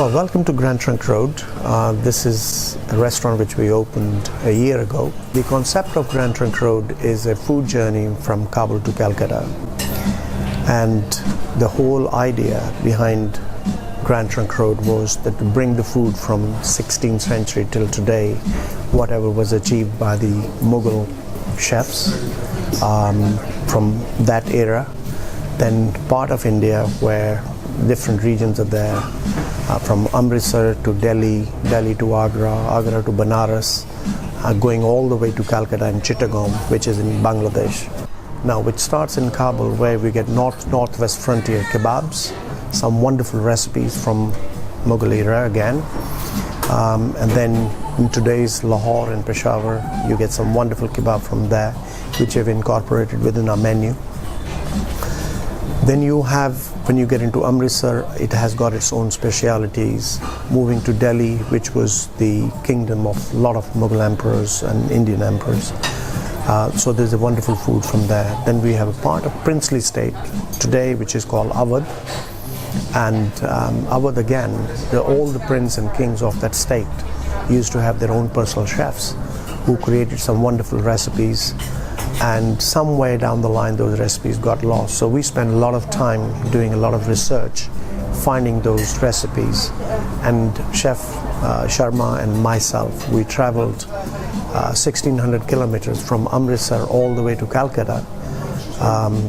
Well, welcome to Grand Trunk Road. This is a restaurant which we opened a year ago. The concept of Grand Trunk Road is a food journey from Kabul to Calcutta. And the whole idea behind Grand Trunk Road was that to bring the food from 16th century till today, whatever was achieved by the Mughal chefs from that era, then part of India where different regions are there, from Amritsar to Delhi, Delhi to Agra, Agra to Banaras, going all the way to Calcutta and Chittagong, which is in Bangladesh. Now, which starts in Kabul, where we get northwest frontier kebabs, some wonderful recipes from Mughal era again, and then in today's Lahore and Peshawar, you get some wonderful kebab from there, which have incorporated within our menu. Then you have, when you get into Amritsar, it has got its own specialities. Moving to Delhi, which was the kingdom of a lot of Mughal emperors and Indian emperors. So there's a wonderful food from there. Then we have a part of princely state today, which is called Awadh. And Awadh again, all the prince and kings of that state used to have their own personal chefs who created some wonderful recipes. And somewhere down the line those recipes got lost. So we spent a lot of time doing a lot of research, finding those recipes. And Chef Sharma and myself, we traveled 1600 kilometers from Amritsar all the way to Calcutta.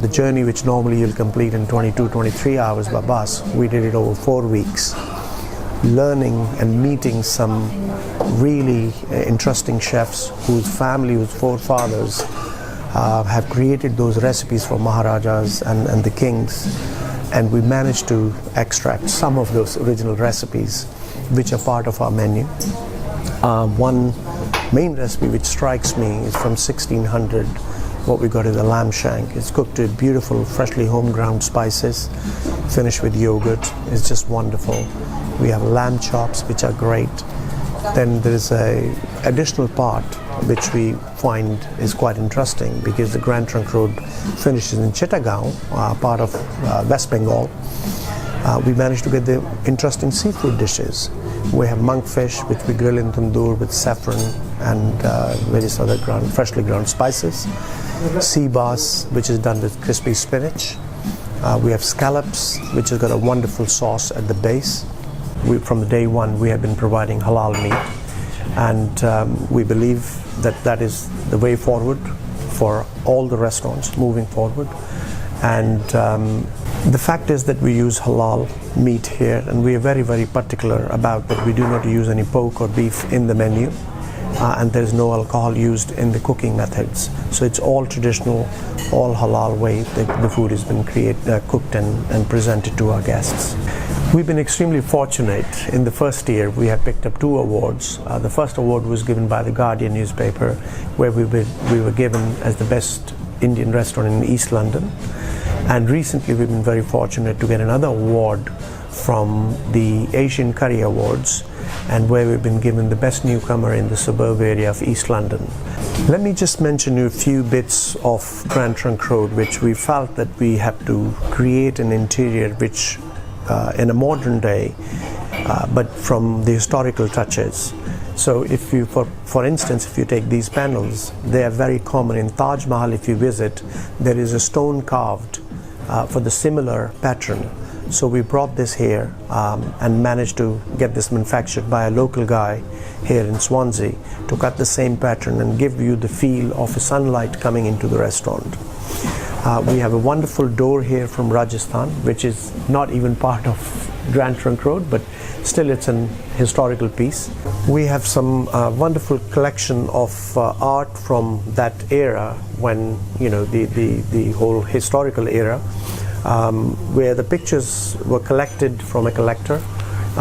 The journey which normally you'll complete in 22-23 hours by bus, we did it over 4 weeks, learning and meeting some really interesting chefs whose family, whose forefathers have created those recipes for Maharajas and the kings, and we managed to extract some of those original recipes which are part of our menu. One main recipe which strikes me is from 1600. What we got is a lamb shank. It's cooked with beautiful freshly home ground spices, finished with yogurt. It's just wonderful. We have lamb chops which are great. Then there is a additional part which we find is quite interesting, because the Grand Trunk Road finishes in Chittagong, part of West Bengal. We managed to get the interesting seafood dishes. We have monkfish, which we grill in tandoor with saffron and various other freshly ground spices. Sea bass, which is done with crispy spinach. We have scallops, which has got a wonderful sauce at the base. From day one, we have been providing halal meat, and we believe that is the way forward for all the restaurants moving forward. And the fact is that we use halal meat here, and we are very, very particular about that. We do not use any pork or beef in the menu, and there is no alcohol used in the cooking methods. So it's all traditional, all halal way that the food has been cooked and presented to our guests. We've been extremely fortunate. In the first year, we have picked up 2 awards. The first award was given by the Guardian newspaper, where we were given as the best Indian restaurant in East London. And recently, we've been very fortunate to get another award from the Asian Curry Awards, and where we've been given the best newcomer in the suburb area of East London. Let me just mention you a few bits of Grand Trunk Road, which we felt that we have to create an interior which in a modern day, but from the historical touches. So if you, for instance, if you take these panels, they are very common. In Taj Mahal, if you visit, there is a stone carved for the similar pattern. So we brought this here and managed to get this manufactured by a local guy here in Swansea to cut the same pattern and give you the feel of sunlight coming into the restaurant. We have a wonderful door here from Rajasthan, which is not even part of Grand Trunk Road, but still it's an historical piece. We have some wonderful collection of art from that era, when, you know, the whole historical era, where the pictures were collected from a collector.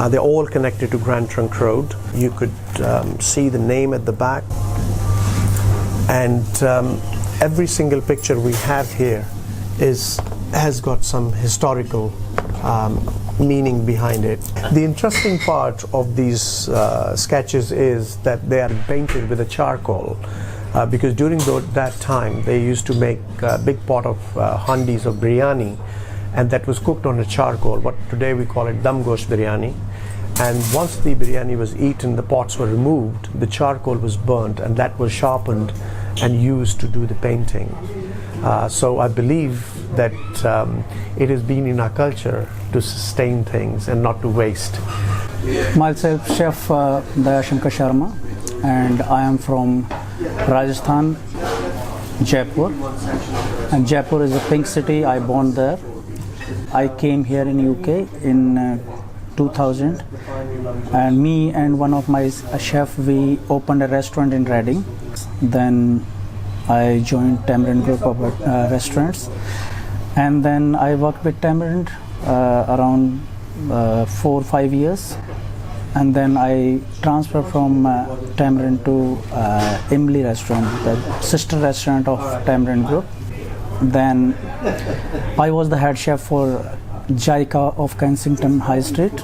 They're all connected to Grand Trunk Road. You could see the name at the back, and every single picture we have here has got some historical meaning behind it. The interesting part of these sketches is that they are painted with a charcoal, because during that time they used to make a big pot of handis of biryani, and that was cooked on a charcoal, what today we call it dum gosh biryani. And once the biryani was eaten, the pots were removed, the charcoal was burnt, and that was sharpened and used to do the painting. So I believe that it has been in our culture to sustain things and not to waste. Myself, Chef Dayashankar Sharma, and I am from Rajasthan, Jaipur. And Jaipur is a pink city. I born there. I came here in UK in 2000, and me and one of my chef, we opened a restaurant in Reading. Then I joined Tamarind Group of restaurants, and then I worked with Tamarind around 4 or 5 years, and then I transferred from Tamarind to Imli restaurant, the sister restaurant of Tamarind Group. Then I was the head chef for Jaika of Kensington High Street,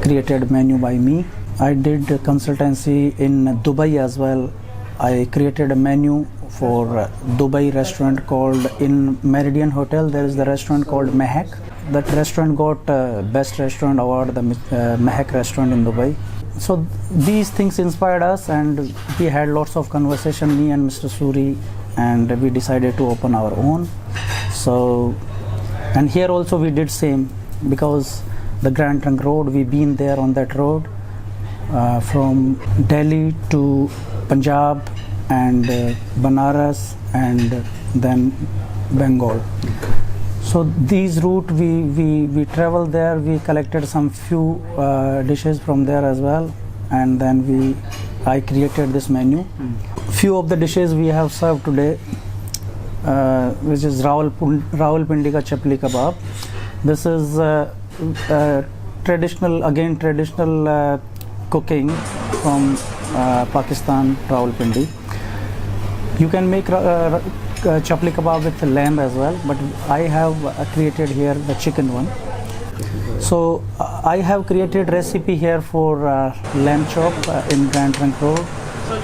created menu by me. I did consultancy in Dubai as well. I created a menu for Dubai restaurant called, in Meridian Hotel there is the restaurant called Mehak. That restaurant got best restaurant award, the Mehak restaurant in Dubai. So these things inspired us, and we had lots of conversation, me and Mr. Suri, and we decided to open our own. So, and here also we did same, because the Grand Trunk Road, we've been there on that road from Delhi to Punjab and Banaras and then Bengal. So these route we traveled there, we collected some few dishes from there as well, and then I created this menu. Few of the dishes we have served today, which is Rawalpindi ka chapli kebab. This is traditional cooking from Pakistan, Rawalpindi. You can make chapli kebab with lamb as well, but I have created here the chicken one. So I have created recipe here for lamb chop in Grand Trunk Road.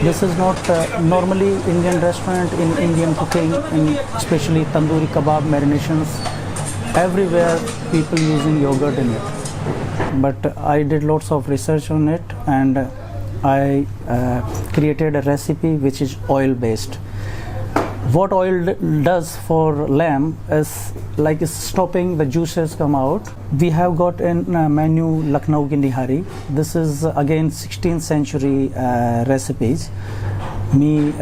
This is not normally Indian restaurant in Indian cooking, in especially tandoori kebab marinations. Everywhere people using yogurt in it. But I did lots of research on it, and I created a recipe which is oil based. What oil does for lamb is like stopping the juices come out. We have got in menu Lucknow ki nihari. This is again 16th century recipes. Me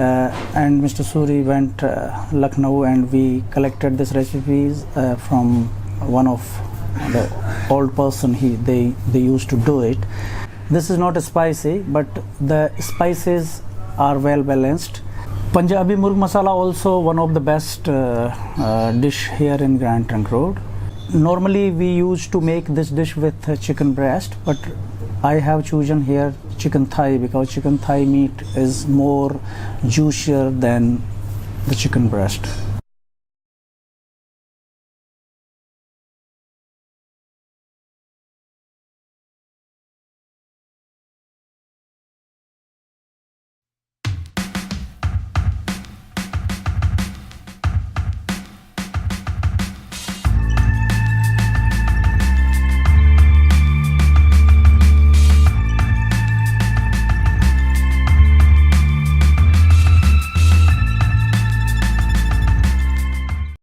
and Mr. Suri went Lucknow, and we collected these recipes from one of the old person. They used to do it. This is not spicy, but the spices are well balanced. Punjabi Murg Masala also one of the best dish here in Grand Trunk Road. Normally we used to make this dish with chicken breast, but I have chosen here chicken thigh, because chicken thigh meat is more juicier than the chicken breast.